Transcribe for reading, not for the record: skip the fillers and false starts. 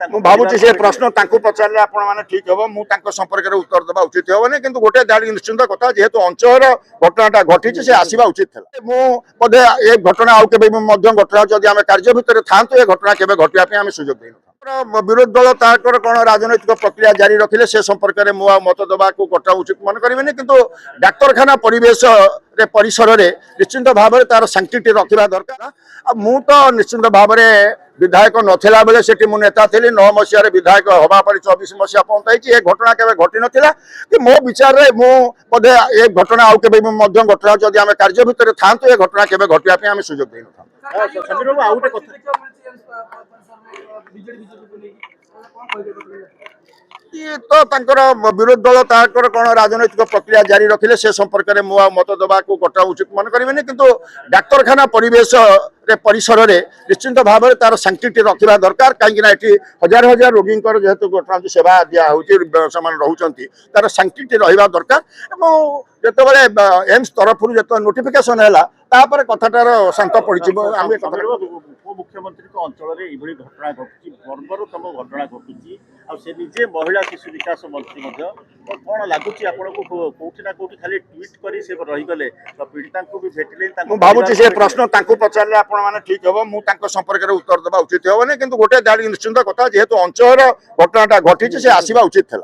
ମୁଁ ଭାବୁଛି ସେ ପ୍ରଶ୍ନ ତାଙ୍କୁ ପଚାରିଲେ ଆପଣ ମାନେ ଠିକ ହବ। ମୁଁ ତାଙ୍କ ସମ୍ପର୍କରେ ଉତ୍ତର ଦେବା ଉଚିତ ହବନି, କିନ୍ତୁ ଗୋଟେ ନିଶ୍ଚିନ୍ତ କଥା, ଯେହେତୁ ଅଞ୍ଚଳର ଘଟଣାଟା ଘଟିଛି ସେ ଆସିବା ଉଚିତ ଥିଲା। ମୁଁ ବୋଧେ ଏ ଘଟଣା ଆଉ କେବେ ମଧ୍ୟ ଘଟଣା ଯଦି ଆମେ କାର୍ଯ୍ୟ ଭିତରେ ଥାଆନ୍ତୁ ଏ ଘଟଣା କେବେ ଘଟିବା ପାଇଁ ଆମେ ସୁଯୋଗ ଦେଇନଥାଉ। ବିରୋଧୀ ଦଳ ତାଙ୍କର କଣ ରାଜନୈତିକ ପ୍ରକ୍ରିୟା ଜାରି ରଖିଲେ ସେ ସମ୍ପର୍କରେ ମୁଁ ଆଉ ମତ ଦେବାକୁ ଗୋଟା ଉଚିତ ମନେ କରିବିନି, କିନ୍ତୁ ଡାକ୍ତରଖାନା ପରିସରରେ ନିଶ୍ଚିନ୍ତ ଭାବରେ ତାର ସାଙ୍କ୍ଟିଟି ରଖିବା ଦରକାର। ଆଉ ମୁଁ ତ ନିଶ୍ଚିନ୍ତ ଭାବରେ विधायक नथिला बेले सेठी मु नेता थिली 9 मसिया विधायक हवा पर 24 मसिया पहुंचाई ए घटना केबे घटी नथिला कि मो विचार रे मु बोधे ए घटना आउ केबे मध्यम घटना जदि आमे कार्य भितर थांतु ए घटना केबे घटिया पे आमे सुयोग देन था। समीर बाबू आउटे कथा ये तो तांकर विरोधी दल तांकर कौन राजनैतिक प्रक्रिया जारी रखिले से संपर्क में मु मत देवाक गोटा उचित मन करें, किंतु डाक्तरखाना परिसर रे निश्चिंत भाव में तार साङ्क्टिटी रखा दरकार। कहीं हजार हजार रोगी जेहेतु गोटा सेवा दिया रोचे तार साङ्क्टिटी रहा दरकार। जितेबाला एम्स तरफ जो नोटिफिकेशन है कथाटार शांत पड़ी मुख्यमंत्री अंचल घटना घटी बर्बरतम घटना घटी से निजे महिला शिशु विकास मंत्री कौन लगुच आपको कौटी ना कौटी खाली ट्वीट कर रहीगले पीड़िता भी भेटिले। भावुँ से प्रश्न पचारे आपण मैंने ठीक हम मुझे संपर्क में उत्तर देवा उचित हेनी, किंतु गोटे निश्चिंत कथा जेहेतु अंचल घटनाटा घटी से आसवा उचित था।